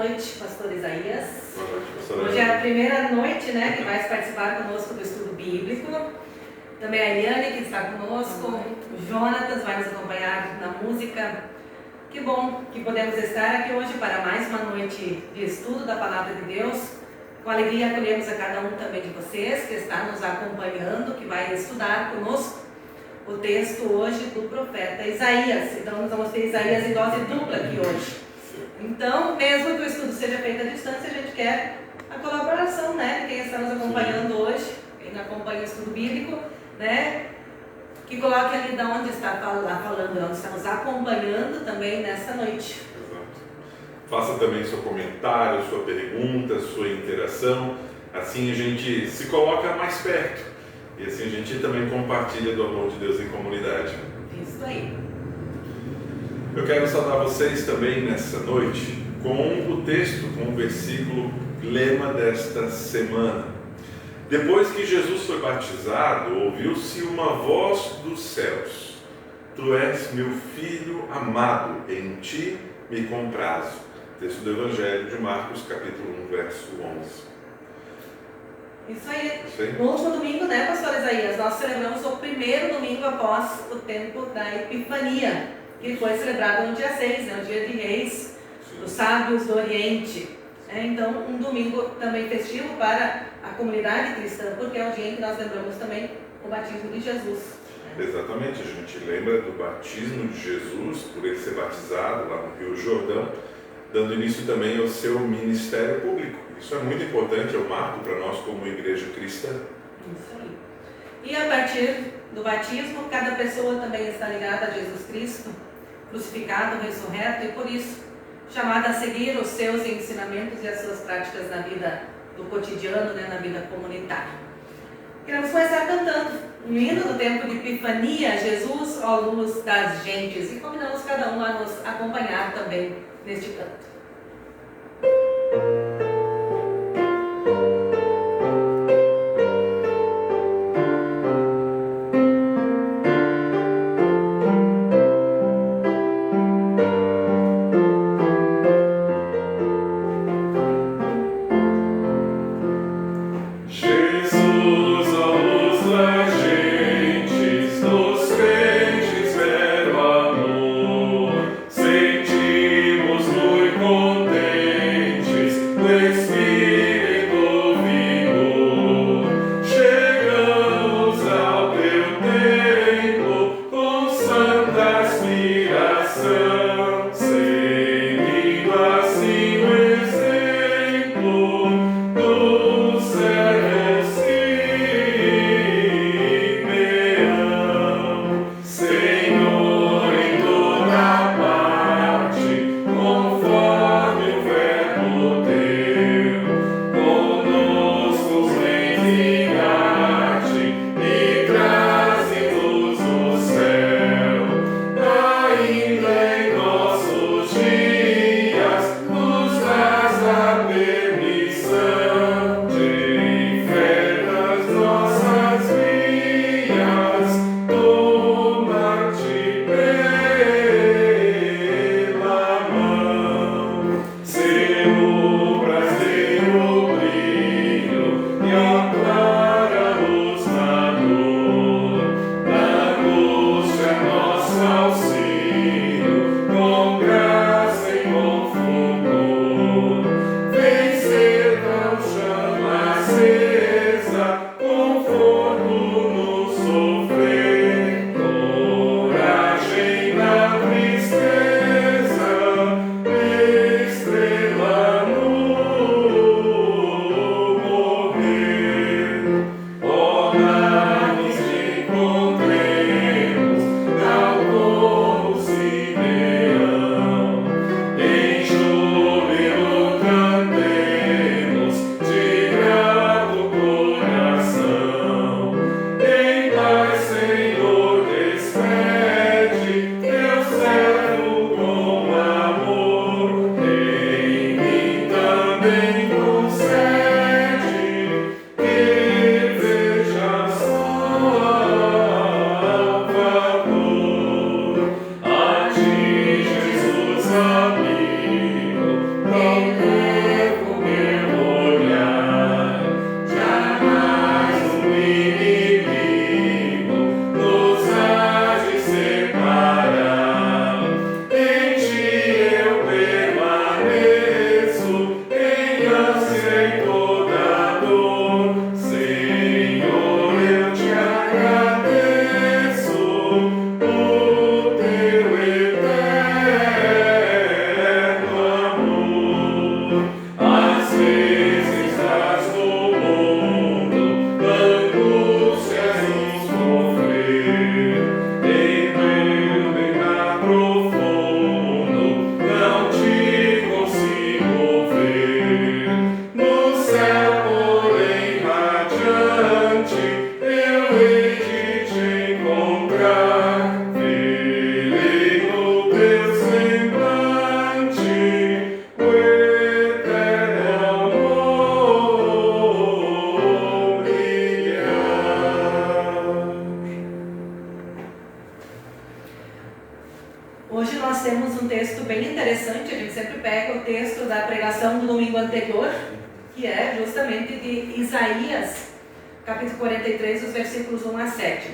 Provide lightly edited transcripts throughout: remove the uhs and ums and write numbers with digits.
noite, pastor Isaías. Boa noite, pastor. Hoje é a primeira noite, né, que vai participar conosco do estudo bíblico. Também a Eliane, que está conosco. O Jonatas vai nos acompanhar na música. Que bom que podemos estar aqui hoje para mais uma noite de estudo da Palavra de Deus. Com alegria acolhemos a cada um também de vocês que está nos acompanhando, que vai estudar conosco o texto hoje do profeta Isaías. Então nós vamos ter Isaías em dose dupla aqui hoje. Então, mesmo que o estudo seja feito à distância, a gente quer a colaboração, né, de quem está nos acompanhando hoje, quem acompanha o estudo bíblico, né, que coloque ali de onde está falando, onde está nos acompanhando também nessa noite. Exato. Faça também seu comentário, sua pergunta, sua interação, assim a gente se coloca mais perto e assim a gente também compartilha do amor de Deus em comunidade. Isso aí. Eu quero saudar vocês também nessa noite com o texto, com o versículo lema desta semana. Depois que Jesus foi batizado, ouviu-se uma voz dos céus: Tu és meu filho amado, em ti me comprazo. Texto do Evangelho de Marcos, capítulo 1, verso 11. Isso aí. No último domingo, né, pastor Isaías, nós celebramos o primeiro domingo após o tempo da Epifania, que foi celebrado no dia 6, né, o dia de Reis, dos sábios do Oriente. Então, um domingo também festivo para a comunidade cristã, porque é o dia em que nós lembramos também o batismo de Jesus. Exatamente, a gente lembra do batismo de Jesus, por ele ser batizado lá no Rio Jordão, dando início também ao seu ministério público. Isso é muito importante, é um marco para nós como igreja cristã. Isso aí. E a partir do batismo, cada pessoa também está ligada a Jesus Cristo, crucificado, ressurreto, e por isso chamada a seguir os seus ensinamentos e as suas práticas na vida do cotidiano, né, na vida comunitária. Queremos começar cantando um hino do tempo de Epifania, Jesus, ó luz das gentes, e convidamos cada um a nos acompanhar também neste canto. Sentimos muito temos um texto bem interessante. A gente sempre pega o texto da pregação do domingo anterior, que é justamente de Isaías, capítulo 43, os versículos 1 a 7.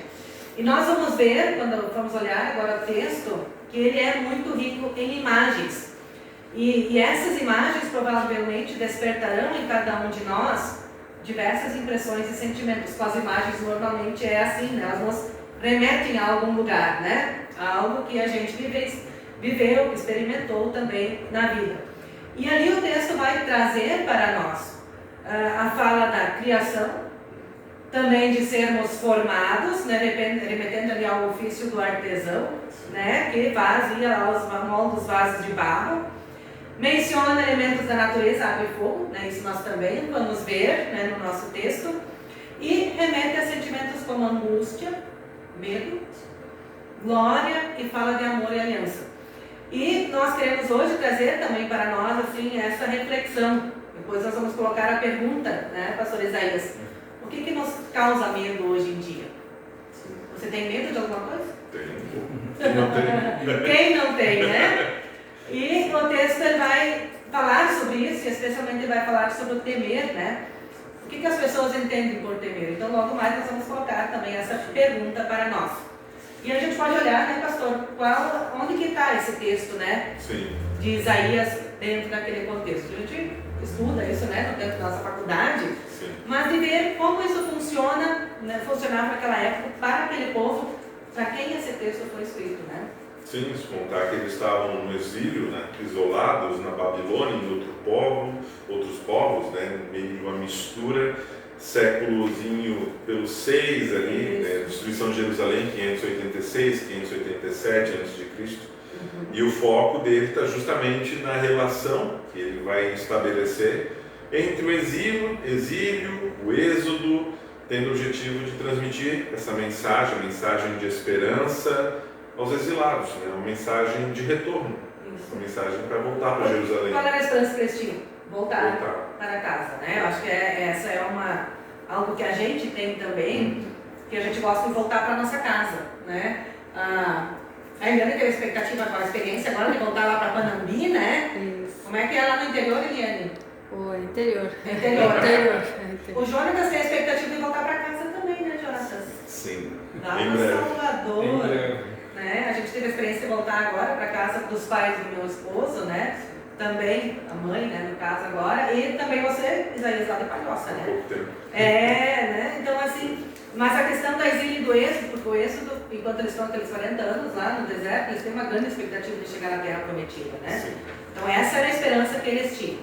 E nós vamos ver, quando vamos olhar agora o texto, que ele é muito rico em imagens. E essas imagens provavelmente despertarão em cada um de nós diversas impressões e sentimentos. Com as imagens normalmente é assim, né? Elas nos remetem a algum lugar, né? A algo que a gente viveu, experimentou também na vida. E ali o texto vai trazer para nós a fala da criação, também de sermos formados, né? Remetendo ali ao ofício do artesão, né? Que fazia lá os moldes, vasos de barro. Menciona elementos da natureza, água e fogo, né? Isso nós também vamos ver, né, no nosso texto. E remete a sentimentos como angústia, medo, glória e fala de amor e aliança. E nós queremos hoje trazer também para nós assim, essa reflexão. Depois nós vamos colocar a pergunta, né, pastor Isaías? O que nos causa medo hoje em dia? Você tem medo de alguma coisa? Tem. Não tem. Quem não tem, né? E o texto ele vai falar sobre isso, e especialmente ele vai falar sobre o temer, né? O que as pessoas entendem por temer? Então logo mais nós vamos colocar também essa pergunta para nós. E a gente pode olhar, né, pastor, onde que está esse texto, né? Sim. De Isaías dentro daquele contexto. A gente estuda isso, né, dentro da nossa faculdade, sim, mas de ver como isso funciona, né, funcionava naquela época, para aquele povo, para quem esse texto foi escrito, né? Sim, se contar que eles estavam no exílio, né, isolados na Babilônia, em outros povos, né, meio de uma mistura, séculozinho pelos 6 ali, né, destruição de Jerusalém, 586, 587 a.C. E o foco dele está justamente na relação que ele vai estabelecer entre o exílio, o êxodo, tendo o objetivo de transmitir essa mensagem, a mensagem de esperança aos exilados, né? Uma mensagem de retorno, uma mensagem para voltar para Jerusalém. Qual era a esperança que eles tinham? Voltar para casa, né? Eu acho que essa é algo que a gente tem também, que a gente gosta de voltar para nossa casa, né? A Eliane teve expectativa com a experiência agora de voltar lá para Panambi, né? Isso. Como é que é lá no interior, Eliane? Interior. Interior. O Jonatas tem a expectativa de voltar para casa também, né, Jonatas? Sim. Lá no Salvador. Né? A gente teve a experiência de voltar agora para casa dos pais do meu esposo, né? Também, a mãe, né, no caso agora, e também você, Isaías, lá de Palhoça, né? Pouco tempo. Né? Então, assim, mas a questão do exílio e do êxodo, porque o êxodo, enquanto eles estão aqueles 40 anos lá no deserto, eles têm uma grande expectativa de chegar na terra prometida, né? Sim. Então, essa era a esperança que eles tinham.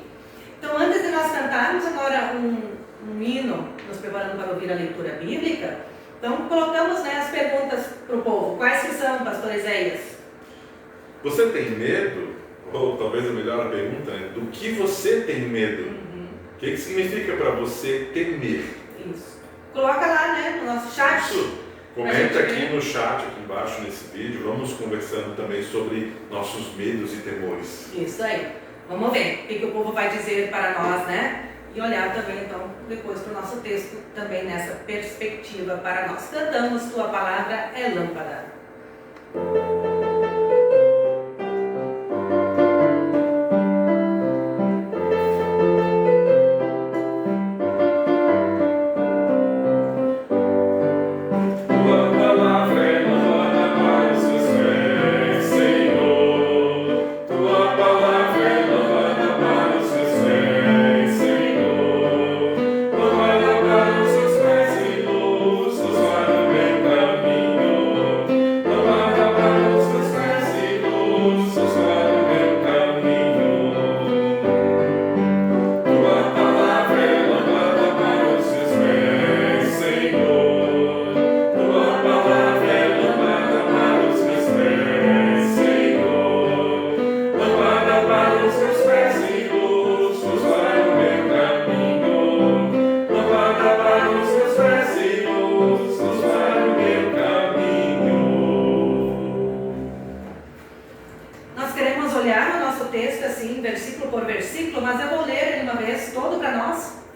Então, antes de nós cantarmos agora um hino, nos preparando para ouvir a leitura bíblica, então colocamos, né, as perguntas para o povo. Quais que são, pastor Isaías? Você tem medo? Ou talvez a melhor pergunta, né? Do que você tem medo? O que significa para você temer? Isso. Coloca lá, né, no nosso chat. Isso. Comenta aqui no chat, aqui embaixo nesse vídeo. Vamos conversando também sobre nossos medos e temores. Isso aí. Vamos ver o que o povo vai dizer para nós, né? E olhar também, então, depois para o nosso texto, também nessa perspectiva para nós. Cantamos, tua palavra é lâmpada.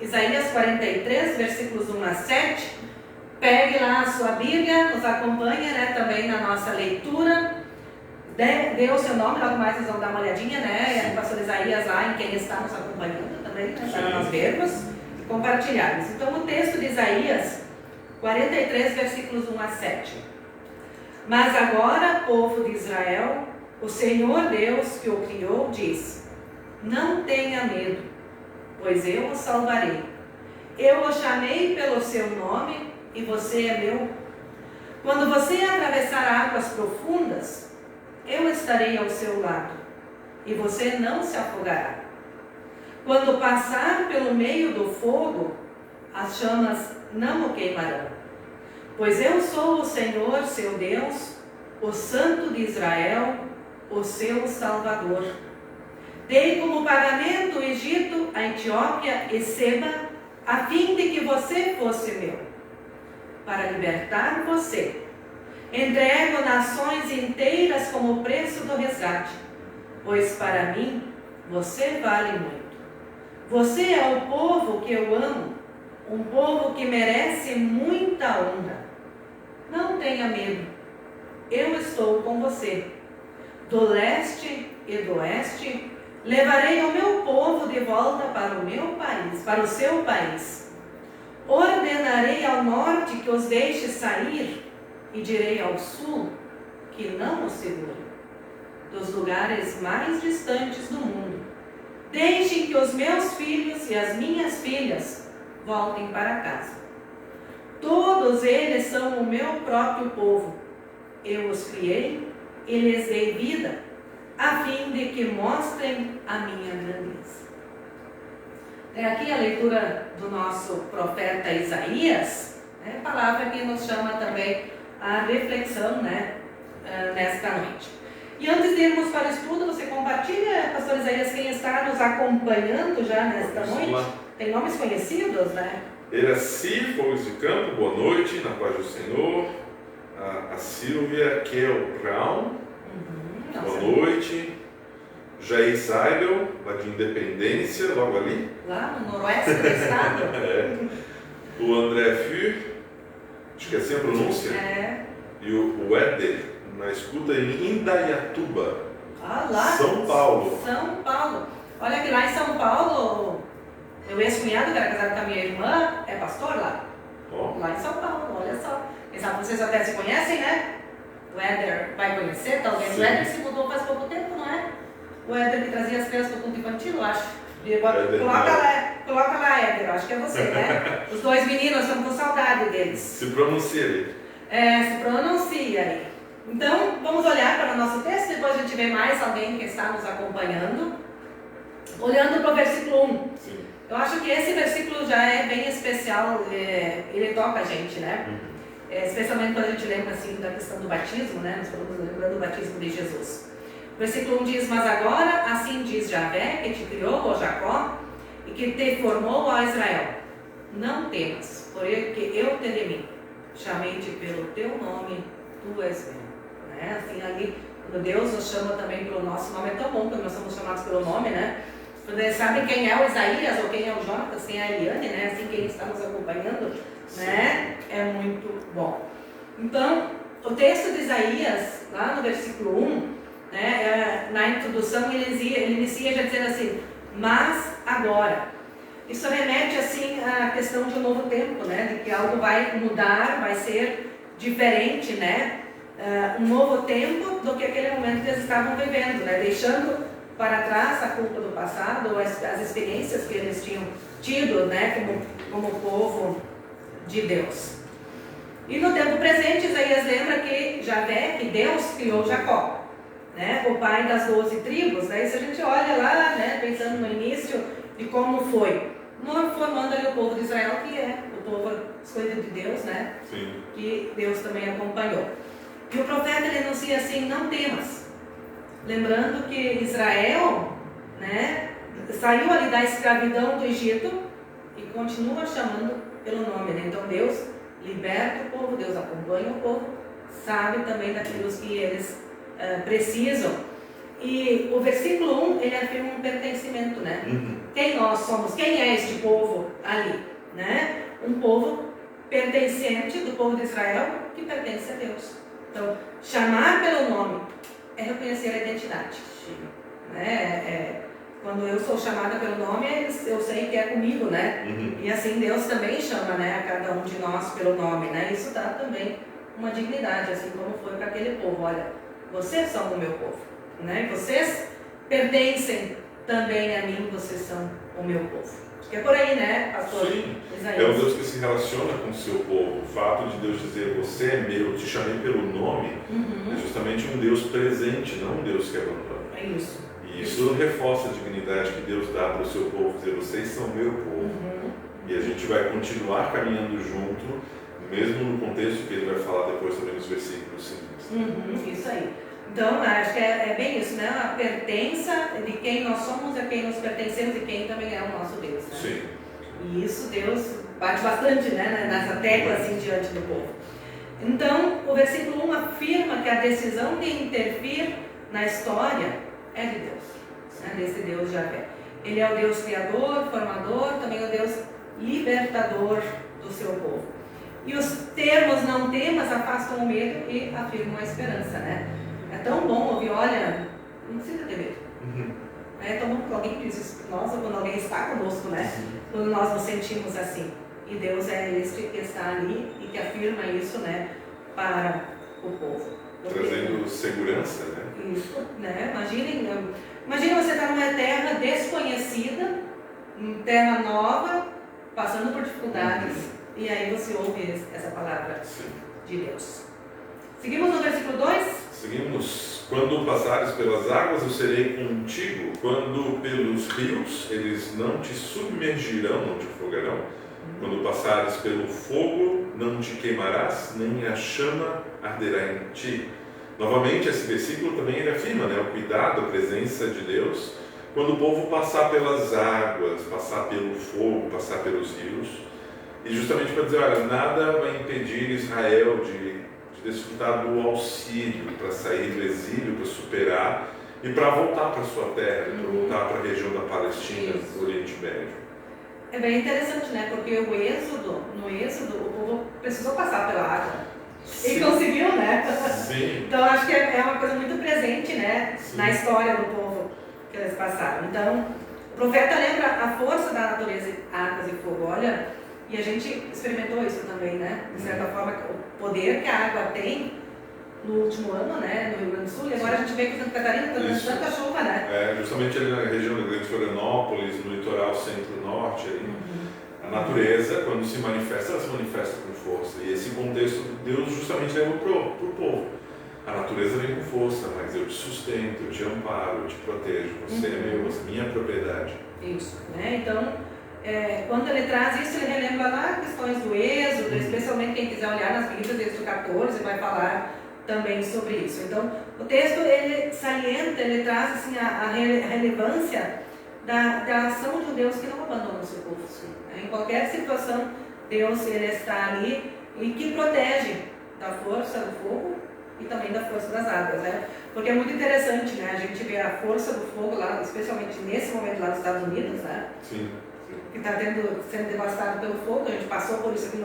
Isaías 43, versículos 1 a 7. Pegue lá a sua Bíblia, nos acompanha, né, também na nossa leitura. dê o seu nome, logo mais vocês vão dar uma olhadinha, né? O pastor Isaías lá, em quem está nos acompanhando também, né? Para nós vermos e compartilharmos. Então, o texto de Isaías 43, versículos 1 a 7. Mas agora, povo de Israel, o Senhor Deus que o criou diz: não tenha medo, pois eu o salvarei. Eu o chamei pelo seu nome e você é meu. Quando você atravessar águas profundas, eu estarei ao seu lado e você não se afogará. Quando passar pelo meio do fogo, as chamas não o queimarão. Pois eu sou o Senhor, seu Deus, o Santo de Israel, o seu Salvador. Dei como pagamento o Egito, a Etiópia e Seba, a fim de que você fosse meu, para libertar você. Entrego nações inteiras como preço do resgate, pois para mim você vale muito. Você é o povo que eu amo, um povo que merece muita honra. Não tenha medo, eu estou com você. Do leste e do oeste, levarei o meu povo de volta para o meu país, para o seu país. Ordenarei ao norte que os deixe sair, e direi ao sul que não os segure. Dos lugares mais distantes do mundo, deixem que os meus filhos e as minhas filhas voltem para casa. Todos eles são o meu próprio povo. Eu os criei e lhes dei vida, a fim de que mostrem a minha grandeza. É aqui a leitura do nosso profeta Isaías, né, palavra que nos chama também a reflexão, né, nesta noite. E antes de irmos para o estudo, você compartilha, pastor Isaías, quem está nos acompanhando já nesta noite? Lá. Tem nomes conhecidos, né? Eraci, Fogos de Campo, boa noite, na paz do Senhor. A Silvia Kel Brown, boa noite. Jair Seibel, lá de Independência, logo ali. Lá no noroeste do estado. O André Fur, acho que é assim a pronúncia. E o Éder, na escuta em Indaiatuba, lá, São Paulo. São Paulo. Olha que lá em São Paulo, meu ex-cunhado, que era casado com a minha irmã, é pastor lá. Lá em São Paulo, olha só. Vocês até se conhecem, né? O Éder vai conhecer, talvez. Sim. O Éder se mudou faz pouco tempo, não é? O Éder que trazia as crianças do culto infantil, eu acho. Coloca lá, Éder, eu acho que é você, né? Os dois meninos, estamos com saudade deles. Se pronuncia aí. Se pronuncia aí. Então, vamos olhar para o nosso texto, depois a gente vê mais alguém que está nos acompanhando. Olhando para o versículo 1. Sim. Eu acho que esse versículo já é bem especial, ele toca a gente, né? Especialmente quando a gente lembra assim da questão do batismo, né? Nós estamos lembrando do batismo de Jesus. O versículo 1 diz: mas agora, assim diz Javé, que te criou, ó Jacó, e que te formou, ó Israel, não temas, porque eu te remi, chamei-te pelo teu nome, tu és meu. Né? Assim, ali, quando Deus nos chama também pelo nosso nome, é tão bom quando nós somos chamados pelo nome, né? Quando eles sabem quem é o Isaías ou quem é o Jonatas, quem é a Eliane, né? Assim, quem está nos acompanhando, né? É muito bom. Então, o texto de Isaías, lá no versículo 1, né, na introdução, ele inicia já dizendo assim: mas agora. Isso remete assim à questão de um novo tempo, né? De que algo vai mudar, vai ser diferente, né? Um novo tempo do que aquele momento que eles estavam vivendo, né? Deixando para trás a culpa do passado, as experiências que eles tinham tido, né? Como povo de Deus. E no tempo presente, Isaías lembra que Javé, que Deus criou Jacó, né? O pai das 12 tribos, né? E se a gente olha lá, né? Pensando no início de como foi, formando ali o povo de Israel, que é o povo escolhido de Deus, né? Sim. Que Deus também acompanhou. E o profeta ele anuncia assim: não temas. Lembrando que Israel, né, saiu ali da escravidão do Egito e continua chamando pelo nome, né? Então Deus liberta o povo, Deus acompanha o povo, sabe também daquilo que eles precisam. E o versículo 1, ele afirma um pertencimento, né? Quem nós somos, quem é este povo ali, né? Um povo pertencente do povo de Israel que pertence a Deus. Então, chamar pelo nome é reconhecer a identidade. Né? Quando eu sou chamada pelo nome, eu sei que é comigo, né? E assim Deus também chama, né, a cada um de nós pelo nome, né? Isso dá também uma dignidade, assim como foi para aquele povo. Olha, vocês são o meu povo, né? Vocês pertencem também a mim, vocês são o meu povo. É por aí, né, pastor? Sim, Isaías. é um Deus que se relaciona com o seu povo. O fato de Deus dizer, você é meu, te chamei pelo nome, é justamente um Deus presente, não um Deus que abandona. É isso. E isso reforça a dignidade que Deus dá para o seu povo, dizer, vocês são meu povo. E a gente vai continuar caminhando junto, mesmo no contexto que ele vai falar depois também nos versículos seguintes. Isso aí. Então, acho que é bem isso, né? A pertença de quem nós somos, a quem nos pertencemos e quem também é o nosso Deus. Né? Sim. E isso Deus bate bastante, né? Nessa tecla assim diante do povo. Então, o versículo 1 afirma que a decisão de intervir na história é de Deus, né? Desse Deus Javé. Ele é o Deus criador, formador, também é o Deus libertador do seu povo. E os termos não temas afastam o medo e afirmam a esperança, né? É tão bom ouvir, olha, não precisa ter medo. É tão bom que alguém diz isso para nós, ou quando alguém está conosco, né? Quando nós nos sentimos assim. E Deus é este que está ali e que afirma isso, né, para o povo. Trazendo segurança, né? Isso, né? Imaginem você estar numa terra desconhecida, uma terra nova, passando por dificuldades, e aí você ouve essa palavra de Deus. Seguimos no versículo 2? Seguimos. Quando passares pelas águas, eu serei contigo. Quando pelos rios, eles não te submergirão, não te afogarão. Quando passares pelo fogo, não te queimarás, nem a chama arderá em ti. Novamente, esse versículo também ele afirma, né, o cuidado, a presença de Deus, quando o povo passar pelas águas, passar pelo fogo, passar pelos rios. E justamente para dizer, olha, nada vai impedir Israel de desfrutar do auxílio para sair do exílio, para superar e para voltar para a sua terra, para voltar para a região da Palestina, do Oriente Médio. É bem interessante, né? Porque no Êxodo, o povo precisou passar pela água. Sim. E conseguiu, né? Sim. Então, acho que é uma coisa muito presente, né? Sim. Na história do povo que eles passaram. Então, o profeta lembra a força da natureza, águas e fogo. Olha, e a gente experimentou isso também, né? De certa forma, o poder que a água tem no último ano, né? No Rio Grande do Sul. E agora a gente vê que Santa Catarina está dando tanta chuva, né? Justamente ali na região da Grande Florianópolis, no litoral centro-norte, a natureza, quando se manifesta, ela se manifesta com força. E esse contexto, Deus justamente leva para o povo. A natureza vem com força, mas eu te sustento, eu te amparo, eu te protejo. Você é meu, você é minha propriedade. Isso, né? Então, quando ele traz isso, ele relembra lá questões do Êxodo, especialmente quem quiser olhar nas Bíblias, Êxodo 14, vai falar também sobre isso. Então, o texto, ele salienta, ele traz assim, a relevância da ação de um Deus que não abandona o seu povo. Em qualquer situação, Deus ele está ali e que protege da força do fogo e também da força das águas, né? Porque é muito interessante, né? A gente vê a força do fogo lá, especialmente nesse momento lá nos Estados Unidos, né? Sim. Que está sendo devastado pelo fogo. A gente passou por isso aqui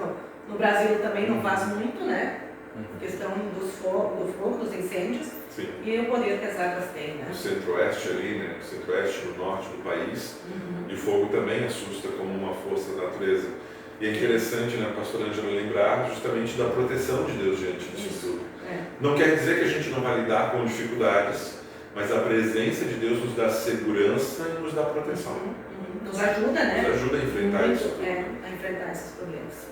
no Brasil também não faz muito, né? A questão do fogo, dos incêndios. Sim. E o poder que as águas têm, né? No centro-oeste ali, né? No centro-oeste, no norte do país. E o fogo também assusta como uma força da natureza. E é interessante, né, pastor Ângela, lembrar justamente da proteção de Deus diante disso tudo. Não quer dizer que a gente não vai lidar com dificuldades, mas a presença de Deus nos dá segurança e nos dá proteção. Nos ajuda, né? Nos ajuda a enfrentar isso. A enfrentar esses problemas.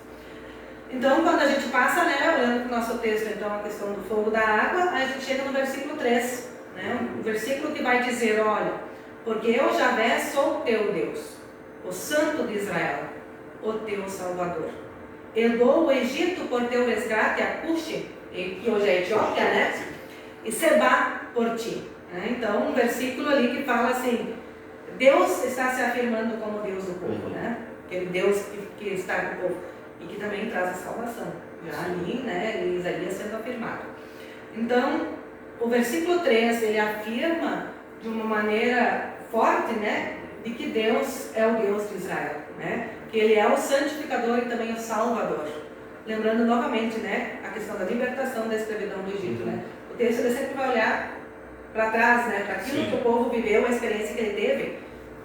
Então, quando a gente passa, né, olhando para o nosso texto, então, a questão do fogo da água, a gente chega no versículo 3, né? Um versículo que vai dizer, olha, porque eu, Javé, sou o teu Deus, o Santo de Israel, o teu Salvador. Eu dou o Egito por teu resgate, a Cuxi, que hoje é Etiópia, né? E Sebá por ti. Né? Então, um versículo ali que fala assim, Deus está se afirmando como Deus do povo, né? Aquele Deus que está com o povo e que também traz a salvação. Já ali, né, em Isaías sendo afirmado. Então, o versículo 3, ele afirma de uma maneira forte, né, de que Deus é o Deus de Israel, né? Que Ele é o santificador e também o salvador. Lembrando novamente, né, a questão da libertação da escravidão do Egito, né? O texto ele sempre vai olhar para trás, né? Para aquilo Sim. que o povo viveu, a experiência que ele teve,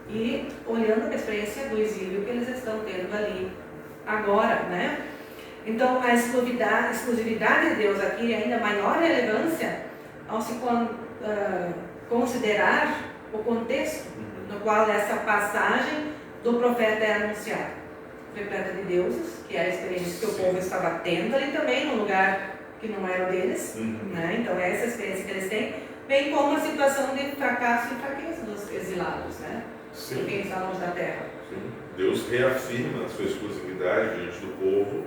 e olhando para a experiência do exílio que eles estão tendo ali agora, né? Então, a exclusividade de Deus aqui é ainda maior relevância ao se considerar o contexto no qual essa passagem do profeta é anunciada. Repleta de deuses, que é a experiência que o povo estava tendo ali também, num lugar que não era o deles, né? Então, é essa experiência que eles têm, bem como a situação de fracasso e fraqueza dos exilados, né? Sim. Quem está longe da terra. Sim. Deus reafirma a sua exclusividade diante do povo,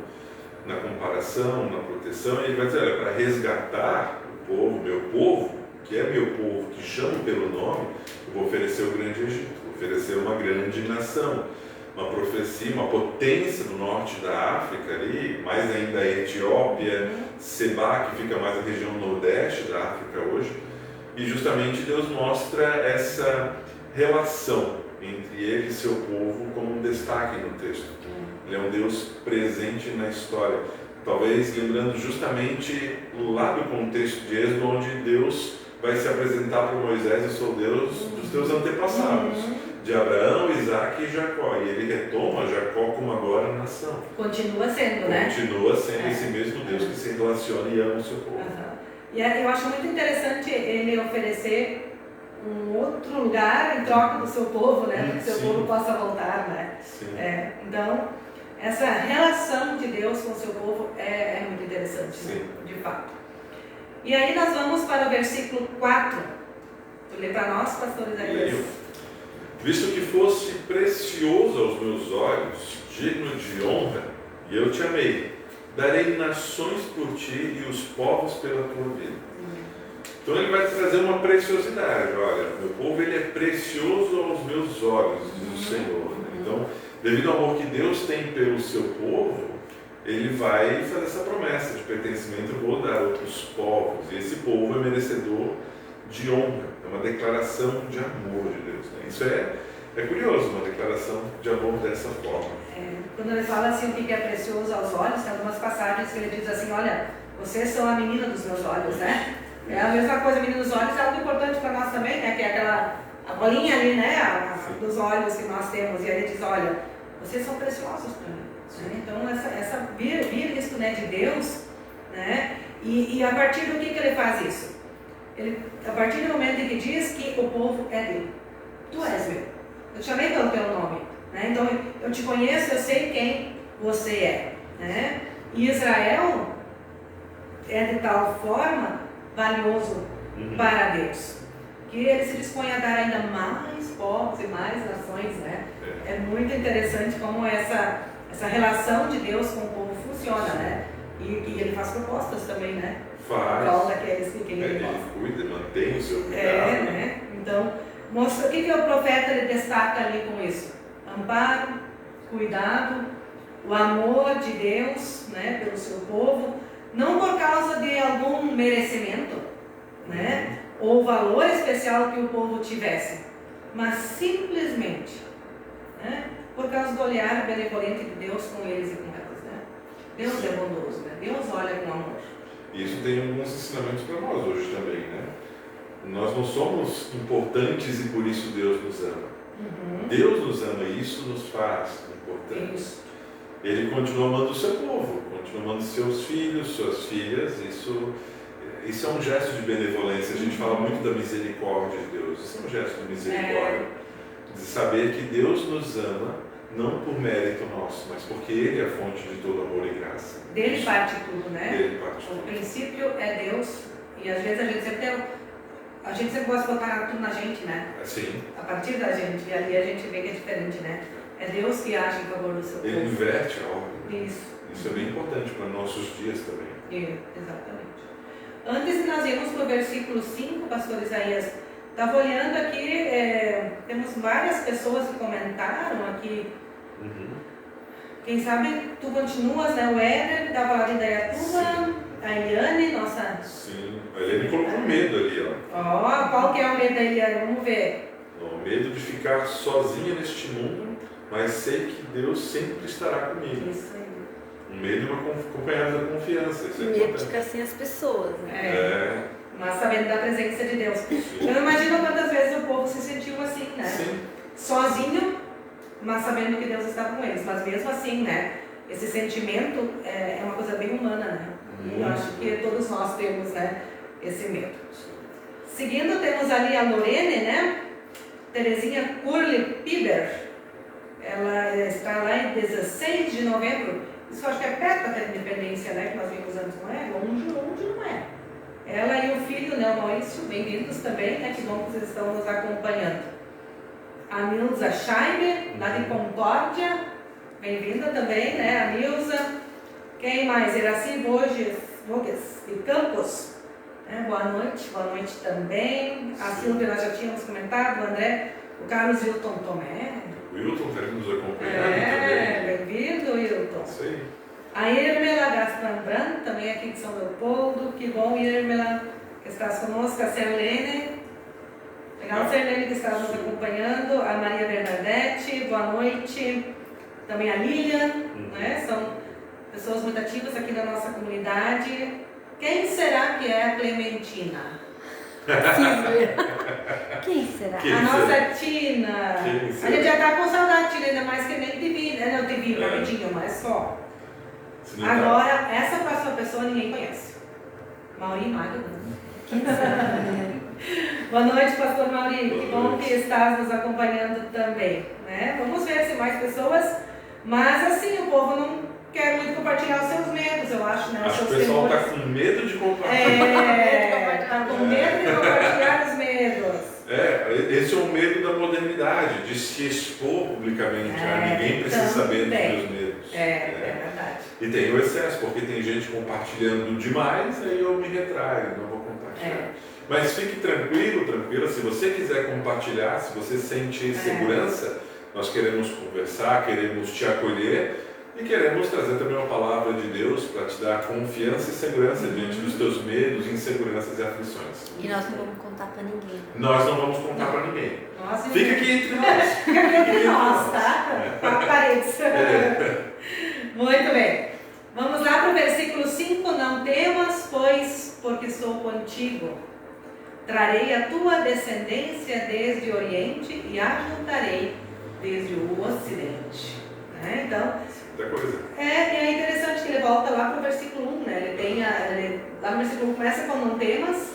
na comparação, na proteção, e ele vai dizer, olha, para resgatar o povo, meu povo, que é meu povo, que chamo pelo nome, eu vou oferecer o grande Egito, vou oferecer uma grande nação, uma profecia, uma potência do norte da África ali, mais ainda a Etiópia, Seba, que fica mais na região nordeste da África hoje, e justamente Deus mostra essa relação entre ele e seu povo como um destaque no texto. Ele é um Deus presente na história. Talvez lembrando justamente lá do contexto de Êxodo, onde Deus vai se apresentar para Moisés: eu sou Deus dos teus antepassados, de Abraão, Isaac e Jacó. E ele retoma Jacó como agora nação. Continua sendo, né? Continua sendo esse mesmo Deus que se relaciona e ama o seu povo. E eu acho muito interessante ele oferecer um outro lugar em troca do seu povo, né? Para que seu povo possa voltar, né? Então, essa relação de Deus com o seu povo é muito interessante, né? De fato. E aí nós vamos para o versículo 4. Tu lê para nós, pastor Isaías. Visto que fosse precioso aos meus olhos, digno de honra, e eu te amei, darei nações por ti e os povos pela tua vida. Então ele vai trazer uma preciosidade. Olha, meu povo ele é precioso aos meus olhos, diz o Senhor. Então, devido ao amor que Deus tem pelo seu povo, ele vai fazer essa promessa de pertencimento: eu vou dar a outros povos, e esse povo é merecedor de honra. É uma declaração de amor de Deus, né? Isso é curioso, uma declaração de amor dessa forma. Quando ele fala assim, o que é precioso aos olhos, tem algumas passagens que ele diz assim: olha, vocês são a menina dos meus olhos, né? É a mesma coisa, menina dos olhos é algo importante para nós também, né? Que é aquela a bolinha ali, né? Dos olhos que nós temos. E ele diz: olha, vocês são preciosos para mim. Né? Então, vir isso, né, de Deus, né? E a partir do que ele faz isso? A partir do momento em que diz que o povo é dele. Tu és meu. Eu te chamei pelo teu nome. Né? Então, eu te conheço, eu sei quem você é. Né? E Israel é de tal forma valioso para Deus, que ele se dispõe a dar ainda mais povos e mais nações, né? É muito interessante como essa relação de Deus com o povo funciona, né? E ele faz propostas também, né? Faz. Para daqueles que ele cuida, mantém o seu cuidado. Né? Então, mostra o que o profeta ele destaca ali com isso: amparo, cuidado, o amor de Deus, né, pelo seu povo. Não por causa de algum merecimento, né, ou valor especial que o povo tivesse, mas simplesmente, né, por causa do olhar benevolente de Deus com eles e com elas. Né? Deus é bondoso, né? Deus olha com amor. E isso tem alguns ensinamentos para nós hoje também, né? Nós não somos importantes e por isso Deus nos ama. Deus nos ama e isso nos faz importantes. Ele continua amando o seu povo, continua amando seus filhos, suas filhas. Isso é um gesto de benevolência. A gente fala muito da misericórdia de Deus. Isso é um gesto de misericórdia. De saber que Deus nos ama, não por mérito nosso, mas porque Ele é a fonte de todo amor e graça. Dele parte tudo, né? Dele parte tudo. O princípio é Deus, e às vezes a gente sempre gosta de botar tudo na gente, né? Sim. A partir da gente, e ali a gente vê que é diferente, né? É Deus que age em favor do seu povo. Ele inverte a ordem. Isso é bem importante para nossos dias também. Exatamente. Antes de nós irmos para o versículo 5, pastor Isaías, estava olhando aqui, temos várias pessoas que comentaram aqui. Quem sabe tu continuas, né? O Éder, que estava lá de Indaiatuba, a Eliane, nossa... Sim, a Eliane colocou medo ali, ó. Qual que é o medo da Eliane? Vamos ver. O medo de ficar sozinha neste mundo, mas sei que Deus sempre estará comigo. Isso aí. Um medo acompanhado da confiança. Isso é medo de ficar sem as pessoas, né? mas sabendo da presença de Deus. Eu não imagino quantas vezes o povo se sentiu assim, né? Sim. Sozinho, mas sabendo que Deus estava com eles. Mas mesmo assim, né? Esse sentimento é uma coisa bem humana, né? E eu acho que todos nós temos, né? Esse medo. Seguindo, temos ali a Lorene, né? Terezinha Curly-Piber. Ela está lá em 16 de novembro. Isso eu acho que é perto da independência, né? Que nós vimos antes, não é? Longe não é. Ela e o filho, né? O Maurício, bem-vindos também, né? Que bom que vocês estão nos acompanhando. A Nilza Scheiber, lá de Concórdia. Bem-vinda também, né? A Nilza. Quem mais? Iraci Voges de Campos. Boa noite também. A Silvia nós já tínhamos comentado, o André, o Carlos Wilton Tomé. O Wilton está nos acompanhando também. Bem-vindo, Wilton. Isso aí. A Irmela Gaspar Brandt, também aqui de São Leopoldo. Que bom, Irmela, que estás conosco. A Serlene. Legal, Serlene, que está nos acompanhando. A Maria Bernadette, boa noite. Também a Lilian, né? São pessoas muito ativas aqui na nossa comunidade. Quem será que é a Clementina? Quem será? A nossa Tina. A gente já está com saudade, Tina, ainda mais que nem te vi, né? Não te vi rapidinho, mas só. Agora, essa próxima pessoa ninguém conhece. Mauri Magno. Boa noite, pastor Mauri. Que bom que estás nos acompanhando também, né? Vamos ver se mais pessoas, mas assim, o povo não quer muito compartilhar os seus medos, eu acho, né? Acho que o pessoal está com medo de compartilhar. Está com medo de compartilhar os medos. Esse é o medo da modernidade, de se expor publicamente. Ninguém precisa saber dos meus medos. É verdade. E tem o excesso, porque tem gente compartilhando demais, aí eu me retraio, não vou compartilhar. Mas fique tranquila, se você quiser compartilhar, se você sente insegurança, nós queremos conversar, queremos te acolher e queremos trazer também uma palavra de Deus para te dar confiança e segurança diante dos teus medos, inseguranças e aflições. E nós não vamos contar para ninguém. Nós não vamos contar para ninguém. Nossa, Fica aqui entre nós. Fica aqui entre nós, tá? Quatro paredes. Muito bem. Vamos lá para o versículo 5. Não temas, pois, porque sou contigo. Trarei a tua descendência desde o Oriente e a juntarei desde o Ocidente. Então, é interessante que ele volta lá para o versículo 1, né? Lá no versículo 1 começa com não temas,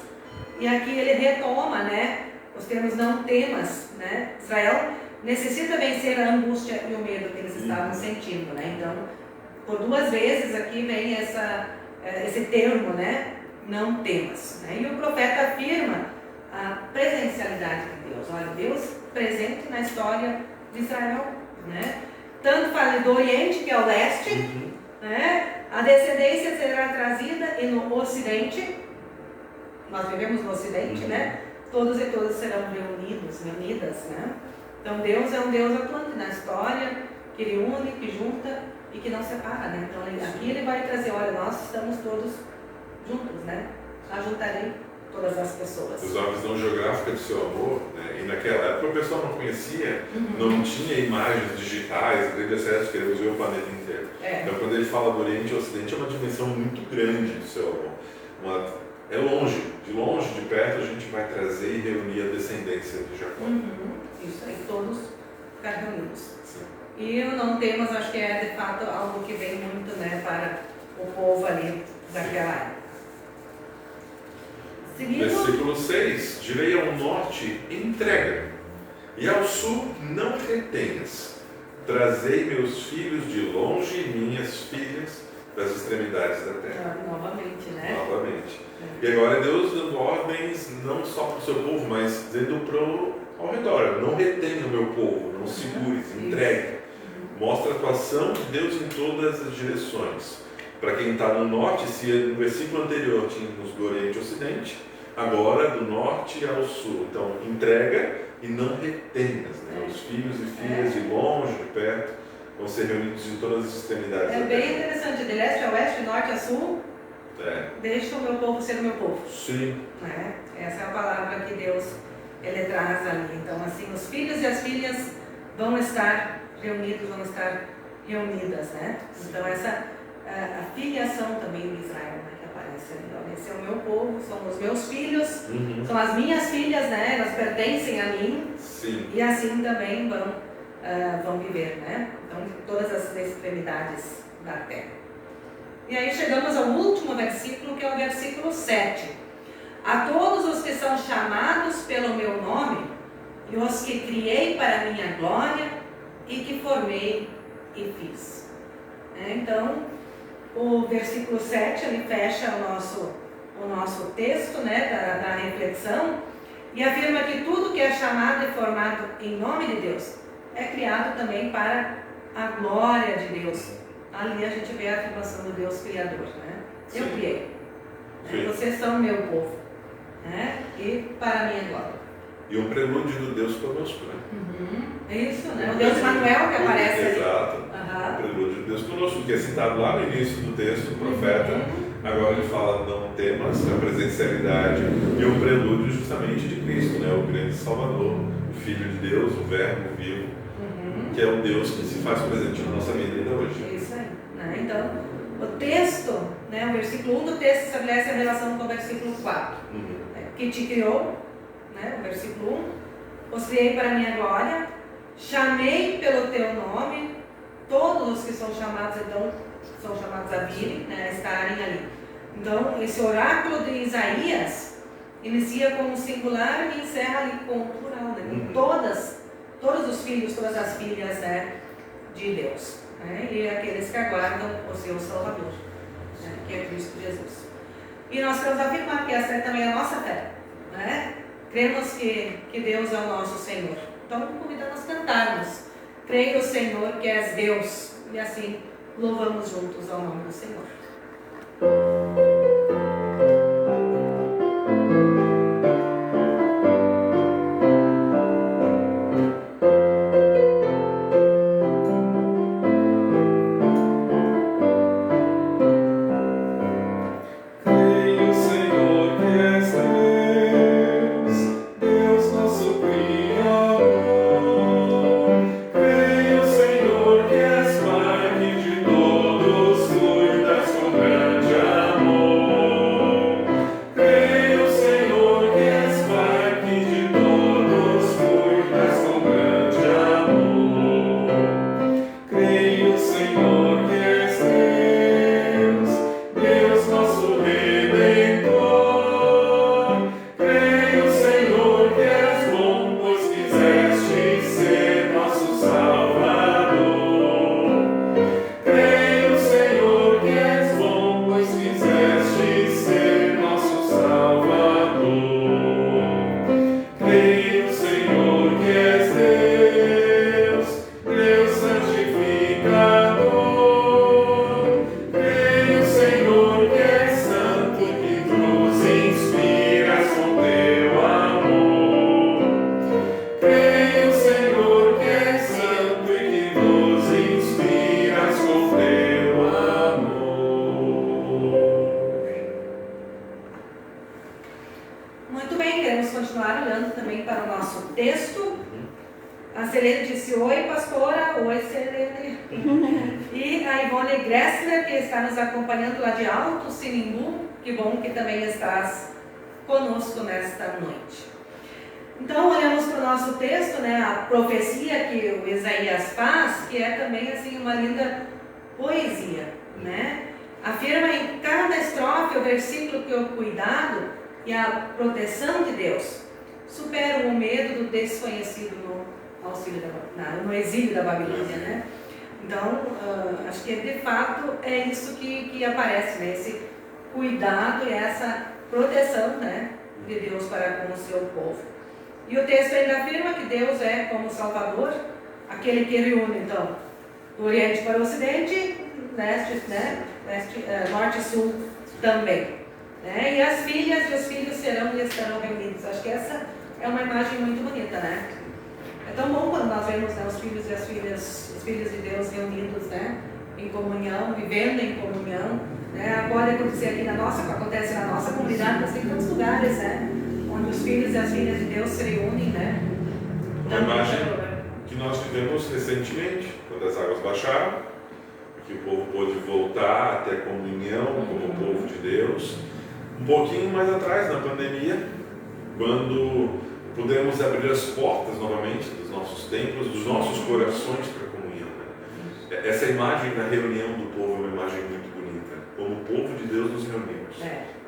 e aqui ele retoma, né? Os termos não temas, né? Israel necessita vencer a angústia e o medo que eles estavam sentindo, né? Então, por duas vezes aqui vem esse termo, né? Não temas. Né? E o profeta afirma a presencialidade de Deus. Olha, Deus presente na história de Israel, né? Tanto fala do Oriente, que é o leste, né? A descendência será trazida, e no Ocidente, nós vivemos no Ocidente, né? Todos e todas serão reunidas, né? Então Deus é um Deus atuante na história, que Ele une, que junta e que não separa, né? Então aqui Ele vai trazer, olha, nós estamos todos juntos, né? Ajuntarei todas as pessoas. Usar a visão geográfica do seu amor, né? E naquela época o pessoal não conhecia, não tinha imagens digitais, grande acesso, queremos ver o planeta inteiro. Então quando ele fala do Oriente e Ocidente é uma dimensão muito grande do seu amor. É longe, de perto a gente vai trazer e reunir a descendência de Jacó. Isso aí, todos ficar reunidos. Sim. E o não temas, acho que é de fato algo que vem muito, né, para o povo ali daquela época. Seguindo. Versículo 6: direi ao norte, entrega, e ao sul, não retenhas. Trazei meus filhos de longe e minhas filhas das extremidades da terra. Novamente, né? Novamente. E agora Deus dando ordens não só para o seu povo, mas dizendo ao redor: não retenha o meu povo, não segures, entregue. Mostra a atuação de Deus em todas as direções. Para quem está no norte, se no versículo anterior tínhamos do Oriente e Ocidente, agora do norte ao sul. Então, entrega e não retenhas. Né? Os filhos e filhas de longe, de perto, vão ser reunidos em todas as extremidades. É bem interessante, de leste a oeste, de norte a sul. Deixa o meu povo ser o meu povo. Sim. Né? Essa é a palavra que Deus ele traz ali. Então, assim, os filhos e as filhas vão estar reunidos, vão estar reunidas, né? Então, essa a filiação também de Israel, né, que aparece ali, olha, Esse é o meu povo, são os meus filhos, são as minhas filhas, né? Elas pertencem a mim. Sim. E assim também vão viver, né? Então, todas as extremidades da terra. E aí chegamos ao último versículo, que é o versículo 7. A todos os que são chamados pelo meu nome, e os que criei para a minha glória, e que formei e fiz. Então, o versículo 7, ele fecha o nosso texto, né, da reflexão, e afirma que tudo que é chamado e formado em nome de Deus é criado também para a glória de Deus. Ali a gente vê a afirmação do Deus Criador, né? Eu criei. Vocês são meu povo, né? E para a minha glória. E um prelúdio do Deus conosco, né? Isso, né? O Deus Manuel que aparece ali. Exato. O prelúdio de Deus conosco, que é citado lá no início do texto, o profeta. Agora ele fala, não temas, a presencialidade e o prelúdio justamente de Cristo, né? O grande Salvador, o Filho de Deus, o Verbo vivo, que é o Deus que se faz presente na nossa vida ainda hoje. É isso aí. Né? Então, o texto, né, o versículo 1 do texto estabelece a relação com o versículo 4. Que te criou, né, o versículo 1, os criei para a minha glória, chamei pelo teu nome, todos os que são chamados, então, são chamados a virem, né, a estarem ali. Então, esse oráculo de Isaías inicia com um singular e encerra ali com um plural, né? Todos os filhos, todas as filhas, né, de Deus, né? E aqueles que aguardam o seu Salvador, né, que é Cristo Jesus. E nós queremos afirmar que essa é também a nossa fé, né? Cremos que Deus é o nosso Senhor. Então, convidamos a cantarmos. Creio, Senhor, que és Deus. E assim, louvamos juntos ao nome do Senhor. Conosco nesta noite. Então, olhamos para o nosso texto, né, a profecia que o Isaías faz, que é também assim, uma linda poesia, né? Afirma em cada estrofe o versículo que o cuidado e a proteção de Deus superam o medo do desconhecido no exílio da Babilônia, né? Então, acho que de fato é isso que aparece, né? Esse cuidado e essa proteção, né, de Deus para com o seu povo. E o texto ainda afirma que Deus é como Salvador, aquele que reúne, então, do Oriente para o Ocidente, Norte e Sul também. Né? E as filhas e os filhos serão e estarão reunidos. Acho que essa é uma imagem muito bonita, né? É tão bom quando nós vemos, né, os filhos e as filhas, os filhos de Deus reunidos, né, em comunhão, vivendo em comunhão. Né? Pode acontecer aqui acontece na nossa comunidade, mas tem tantos lugares, né, onde os filhos e as filhas de Deus se reúnem, né? Uma imagem que nós tivemos recentemente, quando as águas baixaram, que o povo pôde voltar até a comunhão como povo de Deus. Um pouquinho mais atrás, na pandemia, quando pudemos abrir as portas novamente dos nossos templos, dos nossos corações para a comunhão. Né? Essa imagem da reunião do povo é uma imagem muito bonita. Como o povo de Deus nos reunimos.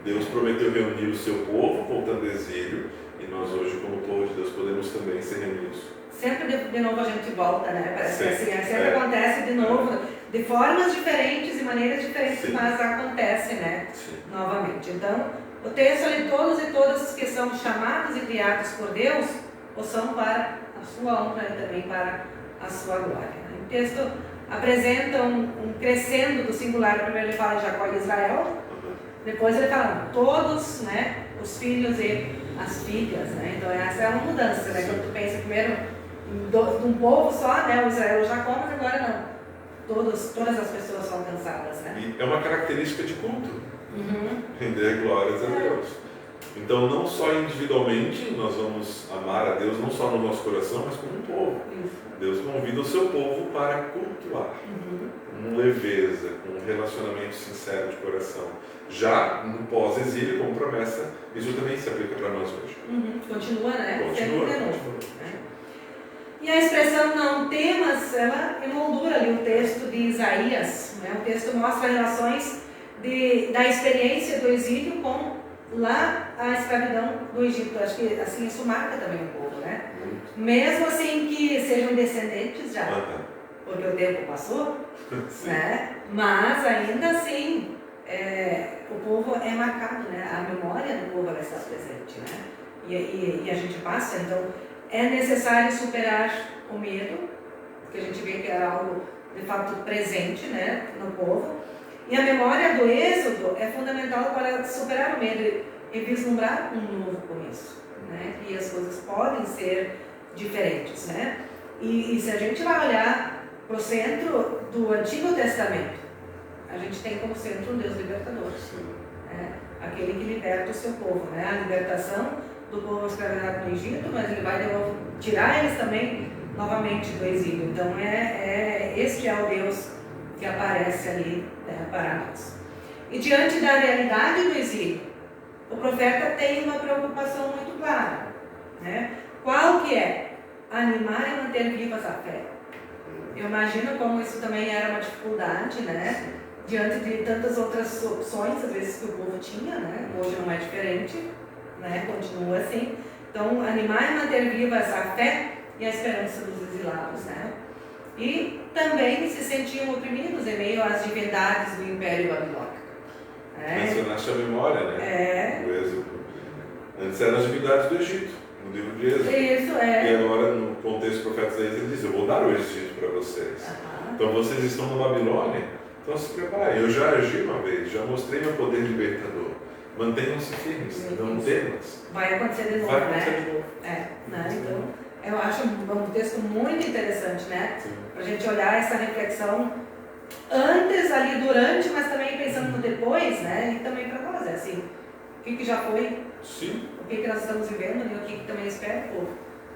Deus prometeu reunir o seu povo voltando do exílio, e nós hoje, como povo de Deus, podemos também ser reunidos. Sempre de novo a gente volta, né? Parece que assim, sempre acontece de novo, de formas diferentes e maneiras diferentes, mas acontece, né? Novamente. Então, o texto ali, todos e todas que são chamados e criados por Deus, ou são para a sua honra e também para a sua glória. O texto apresenta um crescendo do singular. Primeiro ele fala Jacó e Israel, depois ele fala todos, né, os filhos e as filhas, né? Então essa é uma mudança, né? Quando tu pensa primeiro de um povo só, né, o Israel e o Jacó, mas agora não. Todas as pessoas são alcançadas, né? E é uma característica de culto. Render glórias a Deus. Então, não só individualmente nós vamos amar a Deus, não só no nosso coração, mas como um povo. Deus convida o seu povo para cultuar, com leveza, com um relacionamento sincero de coração. Já no pós-exílio, como promessa, isso também se aplica para nós hoje. Continua, né? Continua. E a expressão não temas, ela emoldura ali o texto de Isaías, né? O texto mostra relações da experiência do exílio com lá a escravidão do Egito. Acho que assim isso marca também o povo, né? Mesmo assim que sejam descendentes já, porque o tempo passou, né? Mas ainda assim o povo é marcado, né? A memória do povo ela está presente, né? E a gente passa, então é necessário superar o medo, porque a gente vê que era algo de fato presente, né, no povo. E a memória do êxodo é fundamental para superar o medo e vislumbrar um novo começo, né? E as coisas podem ser diferentes, né? E se a gente vai olhar para o centro do Antigo Testamento, a gente tem como centro um Deus libertador, né? Aquele que liberta o seu povo, né? A libertação do povo escravizado no Egito, mas ele vai de novo tirar eles também novamente do exílio. Então este é o Deus que aparece ali, né, para nós. E diante da realidade do exílio, o profeta tem uma preocupação muito clara, né? Qual que é? Animar e manter vivas a fé. Eu imagino como isso também era uma dificuldade, né? Diante de tantas outras opções, às vezes, que o povo tinha, né? Hoje não é diferente, né? Continua assim. Então, animar e manter vivas a fé e a esperança dos exilados, né? E também se sentiam oprimidos em meio às divindades do Império Babilônico. Mencionaste a memória, né? O Êxodo. Antes eram as divindades do Egito, no livro de Êxodo. Isso, E agora, no contexto do profeta Isaías, ele diz: eu vou dar o Egito para vocês. Então, vocês estão na Babilônia, então se preparem. Eu já agi uma vez, já mostrei meu poder libertador. Mantenham-se firmes, não temas. Vai acontecer de novo, Vai acontecer de novo. né? Então, eu acho um texto muito interessante, né? Para a gente olhar essa reflexão antes, ali, durante, mas também pensando no depois, né? E também para nós, assim, o que já foi, o que nós estamos vivendo e o que também espera o povo.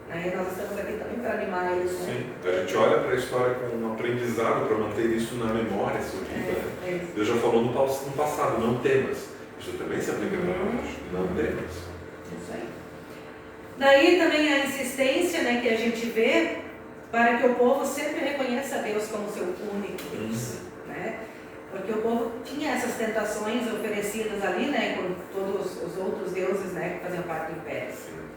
Né? E nós estamos aqui também para animar eles, né? Sim, a gente olha para a história como um aprendizado para manter isso na memória, sua vida, né? Deus já falou no passado, não temas. Isso também se aplica para nós, não temas. Isso aí. Daí também a insistência, né, que a gente vê para que o povo sempre reconheça Deus como seu único Deus, né? Porque o povo tinha essas tentações oferecidas ali, né, com todos os outros deuses, né, que faziam parte do Império.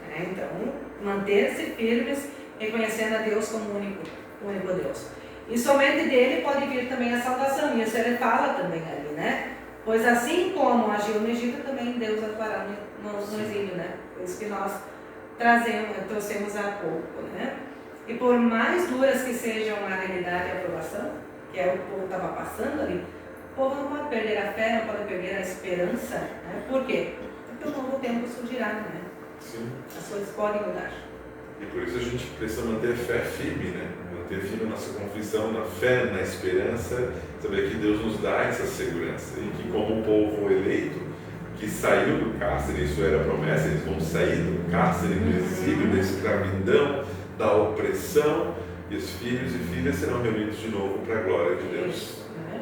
Né? Então, manter-se firmes, reconhecendo a Deus como o único Deus. E somente dele pode vir também a salvação. E isso ele fala também ali, né? Pois assim como agiu no Egito, também Deus atuará no exílio, né? Por isso que nós trouxemos há pouco, né? E por mais duras que sejam a realidade e a aprovação, que é o que o povo estava passando ali, o povo não pode perder a fé, não pode perder a esperança, né? Por quê? Porque o novo tempo surgirá, né? Sim. As coisas podem mudar. E por isso a gente precisa manter a fé firme, né? Manter firme a nossa confissão na fé, na esperança, saber que Deus nos dá essa segurança e que, como o povo eleito que saiu do cárcere, isso era a promessa, eles vão sair do cárcere, do exílio, da escravidão, da opressão, e os filhos e filhas serão reunidos de novo para a glória de Deus. Isso, né?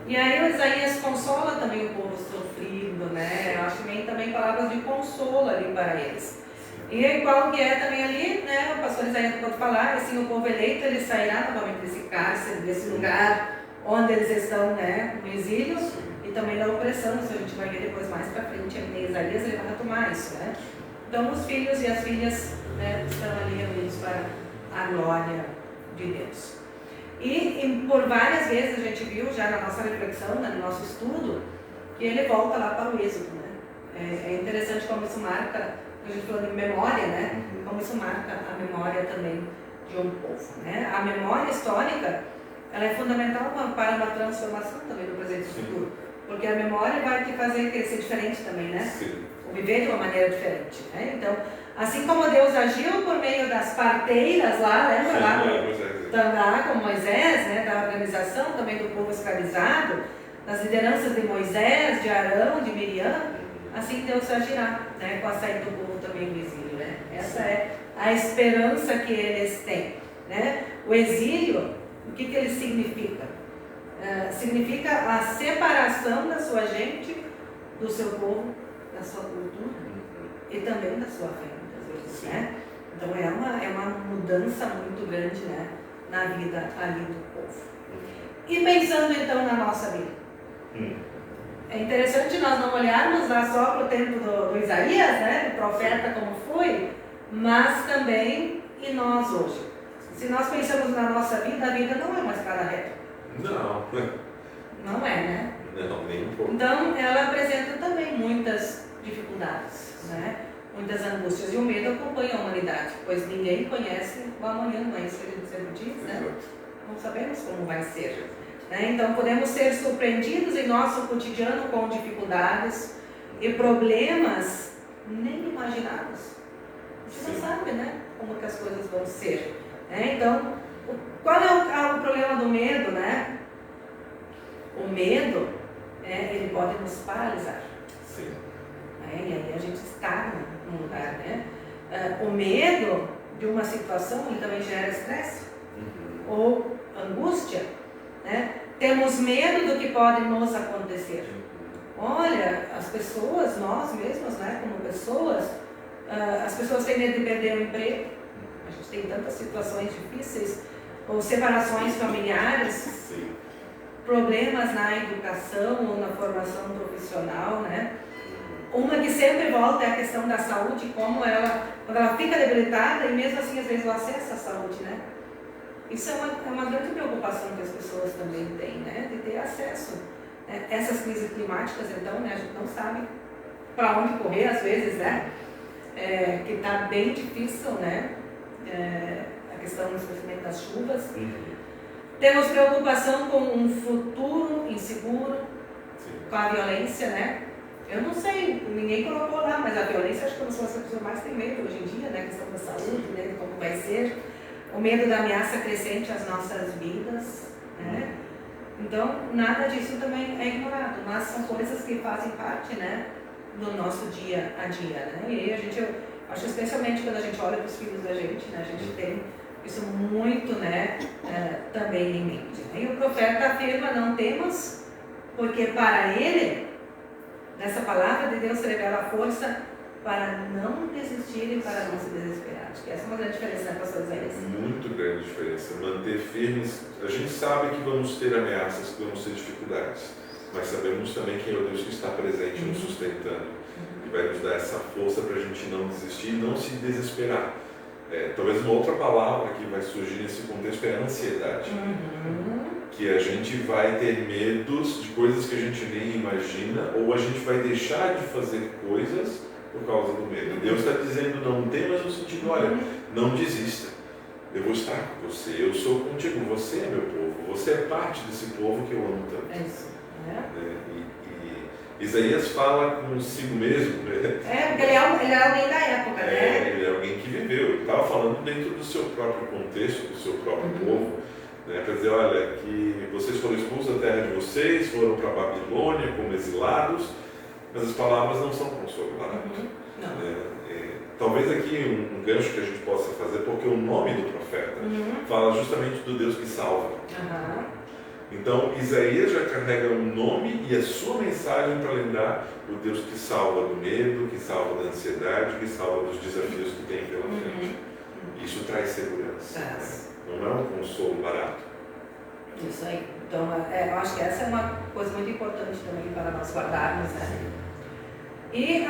E aí o Isaías consola também o povo sofrido, né? Eu acho consolo ali para eles. E qual que é também ali, né, o pastor Isaías pode falar, assim, o povo eleito, ele sairá novamente desse cárcere, desse lugar onde eles estão, né, no exílio, e também da opressão. Isso a gente vai ver depois mais para frente, em Isaías ele vai retomar isso, né. Então os filhos e as filhas, né, estão ali reunidos para a glória de Deus. E por várias vezes a gente viu já na nossa reflexão, no nosso estudo, que ele volta lá para o Êxodo, né. É interessante como isso marca, a gente falou de memória, né? Como isso marca a memória também de um povo, né? A memória histórica, ela é fundamental para uma transformação também do presente e do futuro, porque a memória vai te fazer crescer diferente também, né? Sim. Ou viver de uma maneira diferente, né? Então, assim como Deus agiu por meio das parteiras lá, lembra lá com Moisés, né? Da organização também do povo escravizado, das lideranças de Moisés, de Arão, de Miriam, assim Deus agirá, né, com a saída do povo também do exílio, né? Essa é a esperança que eles têm, né? O exílio, o que ele significa? Significa a separação da sua gente, do seu povo, da sua cultura e também da sua fé, muitas vezes, né? Então é uma mudança muito grande, né, na vida ali do povo. E pensando então na nossa vida, é interessante nós não olharmos lá só para o tempo do Isaías, né, do profeta como foi, mas também em nós hoje. Se nós pensamos na nossa vida, a vida não é uma estrada reta. Não. Não é, né? Não, nem um pouco. Então, ela apresenta também muitas dificuldades, né? Muitas angústias. E o medo acompanha a humanidade, pois ninguém conhece o amanhã, não é isso que a gente sempre diz, né? Não sabemos como vai ser. Então, podemos ser surpreendidos em nosso cotidiano com dificuldades e problemas nem imaginados. A gente não sabe, né, como que as coisas vão ser. Então, qual é o problema do medo, né? O medo, ele pode nos paralisar. Sim. E aí a gente estagna num lugar, né? O medo de uma situação, ele também gera estresse ou angústia, né? Temos medo do que pode nos acontecer. Olha, as pessoas, nós mesmos, né, como pessoas, as pessoas têm medo de perder o emprego. A gente tem tantas situações difíceis, ou separações familiares, Sim. Problemas na educação ou na formação profissional, né? Uma que sempre volta é a questão da saúde, como ela, quando ela fica debilitada, e mesmo assim, às vezes, o acesso à saúde, né? Isso é uma grande preocupação que as pessoas também têm, né? De ter acesso. Essas crises climáticas, então, né? A gente não sabe para onde correr, às vezes, né? Que está bem difícil, né? A questão do especialmente das chuvas. Temos preocupação com um futuro inseguro, com a violência, né? Eu não sei, ninguém colocou lá, mas a violência acho que as pessoas mais têm medo hoje em dia, né? A questão da saúde, né? De como vai ser. O medo da ameaça crescente às nossas vidas, né? Então, nada disso também é ignorado, mas são coisas que fazem parte, né, do nosso dia a dia, né? E aí eu acho especialmente quando a gente olha para os filhos da gente, né? A gente tem isso muito, né, também em mente. Né? E o profeta afirma, não temas, porque para ele, nessa palavra de Deus se revela a força para não desistir e para não se desesperar. Acho que essa é uma grande diferença, né, pastor Isaías? Muito grande diferença. Manter firmes. A gente sabe que vamos ter ameaças, que vamos ter dificuldades, mas sabemos também que é o Deus que está presente, nos sustentando, e vai nos dar essa força para a gente não desistir e não se desesperar. Talvez uma outra palavra que vai surgir nesse contexto é a ansiedade. Que a gente vai ter medos de coisas que a gente nem imagina, ou a gente vai deixar de fazer coisas por causa do medo. Deus está dizendo, não temas no sentido, olha, não desista. Eu vou estar com você, eu sou contigo, você é meu povo, você é parte desse povo que eu amo tanto. É isso. E Isaías fala consigo mesmo, né? Porque ele é alguém da época, né? Ele é alguém que viveu, ele estava falando dentro do seu próprio contexto, do seu próprio povo, né? Para dizer, olha, que vocês foram expulsos da terra de vocês, foram para a Babilônia como exilados, mas as palavras não são consoladoras. Talvez aqui um gancho que a gente possa fazer, porque o nome do profeta fala justamente do Deus que salva. Então, Isaías já carrega um nome e a sua mensagem para lembrar o Deus que salva do medo, que salva da ansiedade, que salva dos desafios que tem pela frente. Isso traz segurança. Né? Não é um consolo barato. Isso aí. Então, eu acho que essa é uma coisa muito importante também para nós guardarmos, né? E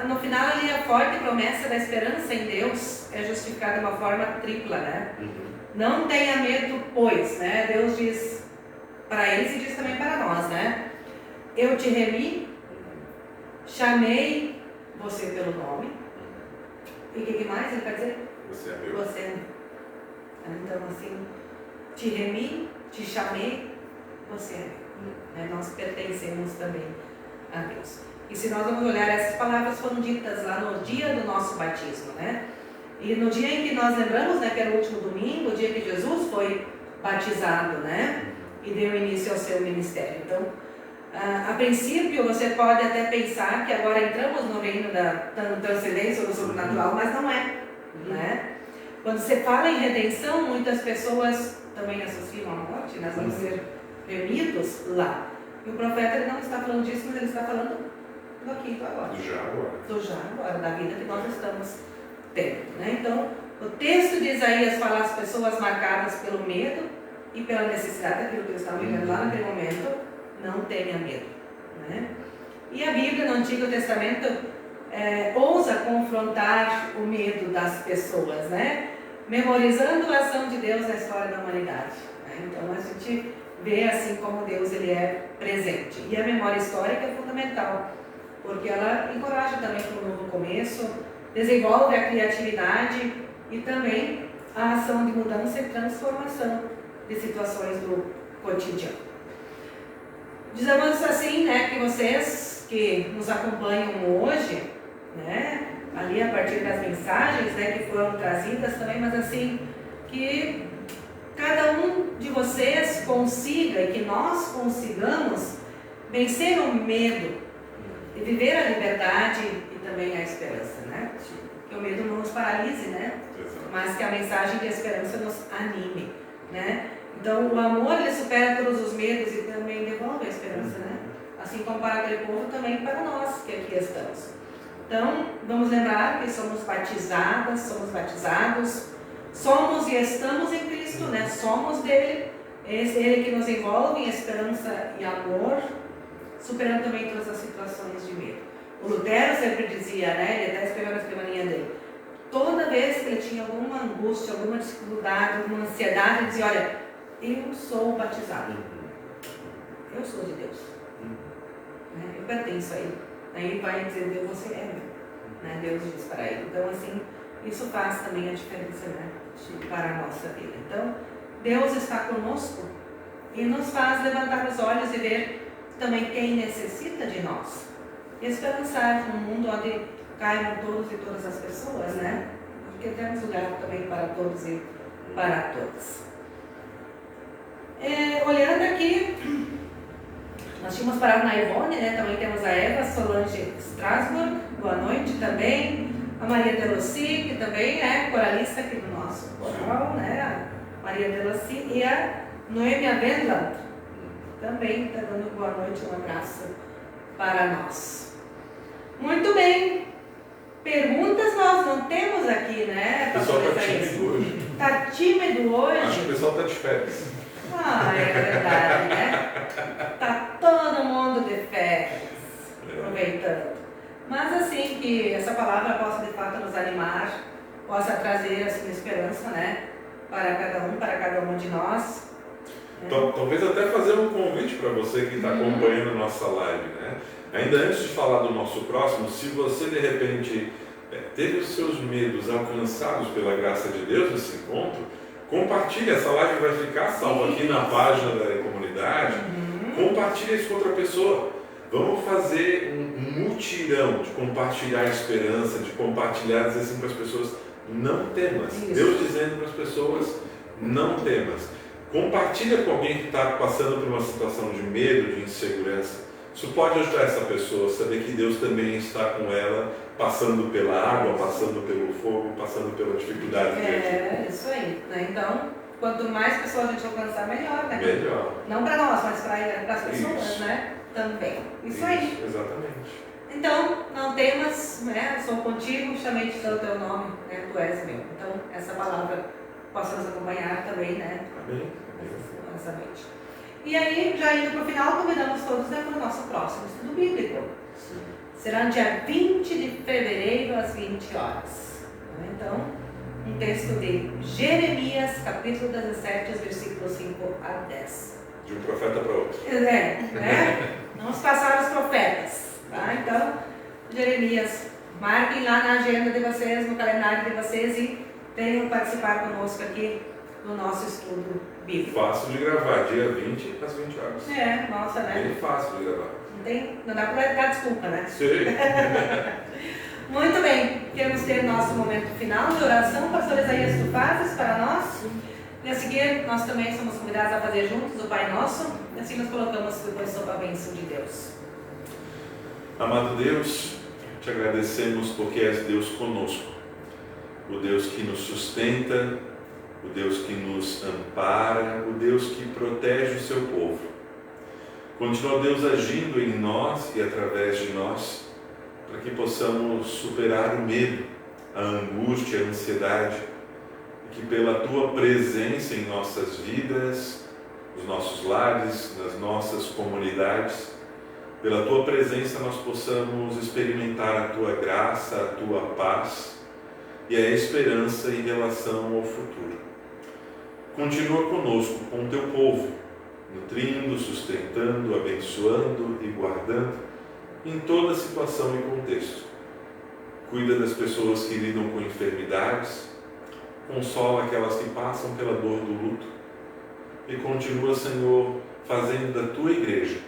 no final ali a forte promessa da esperança em Deus é justificada de uma forma tripla, né? Não tenha medo, pois, né? Deus diz para eles e diz também para nós, né? Eu te remi, chamei você pelo nome. E o que mais ele quer dizer? Você é meu. Você é meu. Então, assim, te remi, te chamei, você é meu. Nós pertencemos também a Deus. E se nós vamos olhar, essas palavras foram ditas lá no dia do nosso batismo, né? E no dia em que nós lembramos, né, que era o último domingo, o dia que Jesus foi batizado, né? E deu início ao seu ministério. Então, a princípio, você pode até pensar que agora entramos no reino da transcendência ou do sobrenatural, mas não é, né? Quando você fala em redenção, muitas pessoas também associam a morte, nós vamos ser remidos lá. E o profeta ele não está falando disso, mas ele está falando do aqui e do agora. Do já agora. Do já agora, da vida que nós estamos tendo, né? Então, o texto de Isaías fala as pessoas marcadas pelo medo e pela necessidade daquilo que eles estavam vivendo lá naquele momento, não tenha medo, né? E a Bíblia no Antigo Testamento ousa confrontar o medo das pessoas, né? Memorizando a ação de Deus na história da humanidade, né? Então a gente vê assim como Deus ele é presente. E a memória histórica é fundamental, porque ela encoraja também para um novo começo, desenvolve a criatividade e também a ação de mudança e transformação de situações do cotidiano. Dizemos assim, né, que vocês que nos acompanham hoje, né, ali a partir das mensagens, né, que foram trazidas também, mas assim, que cada um de vocês consiga e que nós consigamos vencer o medo e viver a liberdade e também a esperança, né? Que o medo não nos paralise, né? Mas que a mensagem de esperança nos anime, né? Então, o amor ele supera todos os medos e também devolve a esperança, né? Assim como para aquele povo, também para nós que aqui estamos. Então, vamos lembrar que somos batizadas, somos batizados, somos e estamos em Cristo, né? Somos dele, ele que nos envolve em esperança e amor, superando também todas as situações de medo. O Lutero sempre dizia, né? Ele até escreveu na escrivaninha dele, toda vez que ele tinha alguma angústia, alguma dificuldade, alguma ansiedade, ele dizia, olha, eu sou batizado. Eu sou de Deus. Né? Eu pertenço a Ele. Aí ele vai dizer, Deus, você é meu. Né? Deus diz para ele. Então, assim, isso faz também a diferença, né? Para a nossa vida. Então, Deus está conosco e nos faz levantar os olhos e ver também quem necessita de nós. E esperançar num mundo onde caibam todos e todas as pessoas, né? Porque temos lugar também para todos e para todas. Olhando aqui, nós tínhamos parado na Ivone, né? Também temos a Eva Solange Strasburg, boa noite também. A Maria Delossi, que também é coralista aqui do nosso coral, né? A Maria Delossi e a Noêmia Wendland também está dando boa noite, um abraço para nós. Muito bem. Perguntas nós não temos aqui, né? O pessoal está tímido hoje. Está tímido hoje? Acho que o pessoal está de férias. Ah, é verdade, né? Tá todo mundo de férias, aproveitando. Mas assim, que essa palavra possa de fato nos animar, possa trazer assim esperança, né? Para cada uma de nós. Então, talvez até fazer um convite para você que está acompanhando a nossa live, né? Ainda antes de falar do nosso próximo, se você de repente teve os seus medos alcançados pela graça de Deus nesse encontro, compartilhe, essa live vai ficar salva aqui na página da comunidade. Compartilhe isso com outra pessoa. Vamos fazer um mutirão de compartilhar a esperança, de compartilhar, dizer assim para as pessoas, não temas. Isso. Deus dizendo para as pessoas, não temas. Compartilha com alguém que está passando por uma situação de medo, de insegurança. Isso pode ajudar essa pessoa a saber que Deus também está com ela, passando pela água, passando pelo fogo, passando pela dificuldade. É, isso aí. Né? Então, quanto mais pessoas a gente alcançar, melhor, né? Melhor. Não para nós, mas para as pessoas, Isso. né? Também. Isso aí. Exatamente. Então, não temas, né? Eu sou contigo, chamei-te pelo teu nome, né? Tu és meu. Então, essa palavra possa nos acompanhar também, né? Amém. Nessa noite. E aí, já indo para o final, convidamos todos, né, para o nosso próximo estudo bíblico. Sim. Será no dia 20 de fevereiro, às 20 horas. Então, um texto de Jeremias, capítulo 17, versículos 5 a 10. De um profeta para outro. Né? Vamos passar os profetas. Tá? Então, Jeremias, marquem lá na agenda de vocês, no calendário de vocês e venham participar conosco aqui no nosso estudo bíblico. Fácil de gravar, dia 20 às 20 horas. Nossa, né? Bem fácil de gravar. Não dá para dar desculpa, né? Sim. Muito bem, queremos ter nosso momento final de oração. Pastor Isaías, tu fazes para nós? E a seguir, nós também somos convidados a fazer juntos o Pai Nosso. E assim nos colocamos depois sob a bênção de Deus. Amado Deus, te agradecemos porque és Deus conosco. O Deus que nos sustenta, o Deus que nos ampara, o Deus que protege o seu povo. Continua, Deus, agindo em nós e através de nós, para que possamos superar o medo, a angústia, a ansiedade, e que pela Tua presença em nossas vidas, nos nossos lares, nas nossas comunidades, pela Tua presença nós possamos experimentar a Tua graça, a Tua paz e a esperança em relação ao futuro. Continua conosco, com o Teu povo, nutrindo, sustentando, abençoando e guardando em toda situação e contexto. Cuida das pessoas que lidam com enfermidades, consola aquelas que passam pela dor do luto e continua, Senhor, fazendo da Tua igreja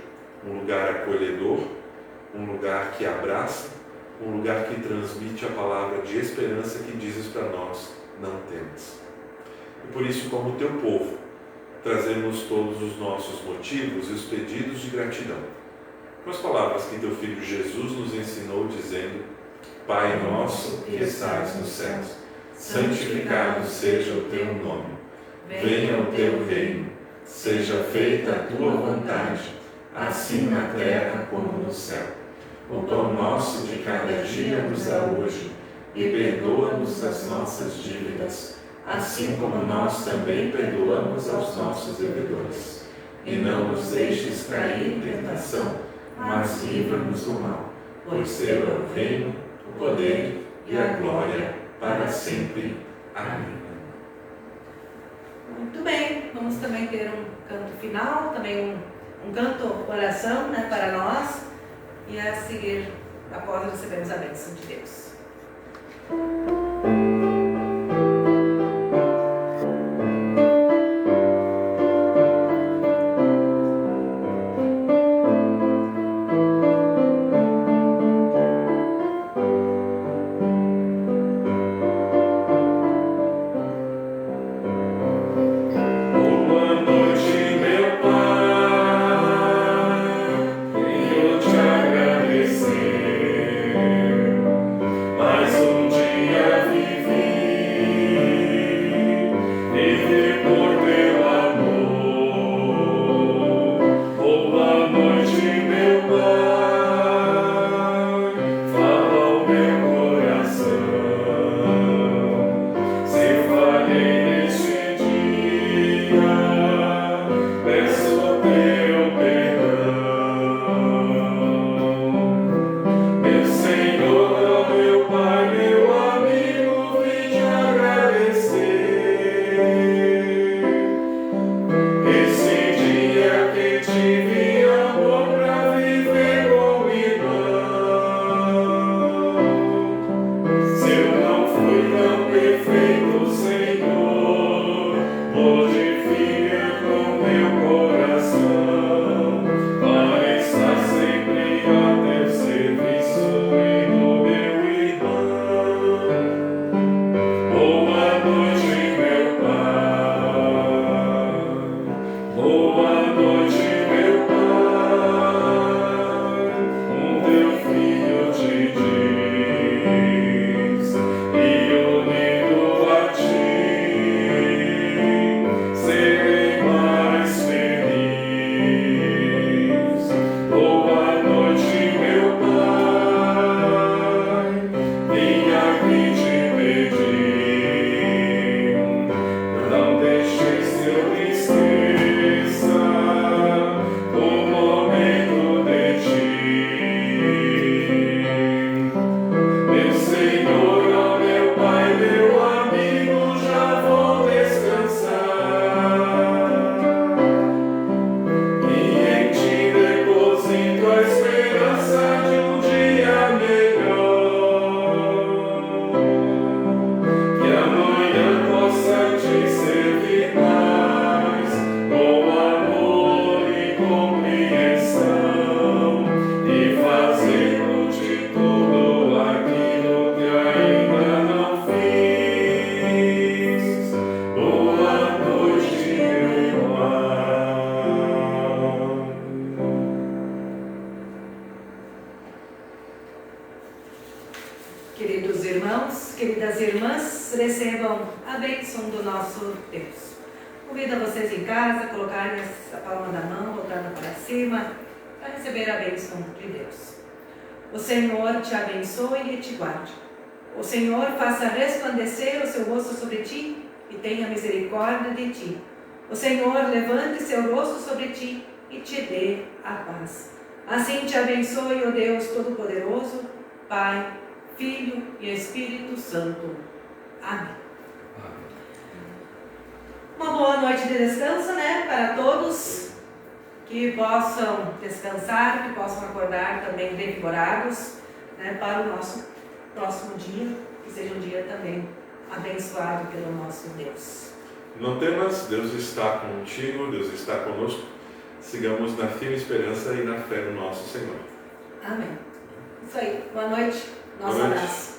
um lugar acolhedor, um lugar que abraça, um lugar que transmite a palavra de esperança que dizes para nós: não temas. E por isso, como Teu povo, trazemos todos os nossos motivos e os pedidos de gratidão, com as palavras que Teu Filho Jesus nos ensinou, dizendo: Pai nosso que estais nos céus, santificado seja o Teu nome. Venha o Teu reino, seja feita a Tua vontade, assim na terra como no céu. O pão nosso de cada dia nos dá hoje, e perdoa-nos as nossas dívidas, assim como nós também perdoamos aos nossos devedores. E não nos deixes cair em tentação, mas livra-nos do mal, pois Teu é o reino, o poder e a glória para sempre. Amém. Muito bem, vamos também ter um canto final, também um canto oração, né, para nós, e a seguir, após recebermos a bênção de Deus. Mais um dia Queridos irmãos, queridas irmãs, recebam a bênção do nosso Deus. Convido a vocês em casa a colocarem a palma da mão, voltando para cima, para receber a bênção de Deus. O Senhor te abençoe e te guarde. O Senhor faça resplandecer o seu rosto sobre ti e tenha misericórdia de ti. O Senhor levante seu rosto sobre ti e te dê a paz. Assim te abençoe o Deus Todo-Poderoso, Pai, Filho e Espírito Santo. Amém. Uma boa noite de descanso, né, para todos, que possam descansar, que possam acordar também revigorados, né, para o nosso próximo dia, que seja um dia também abençoado pelo nosso Deus. Não temas, Deus está contigo, Deus está conosco. Sigamos na firme esperança e na fé no nosso Senhor. Amém. Isso aí. Boa noite. Nosso Boa noite. abraço.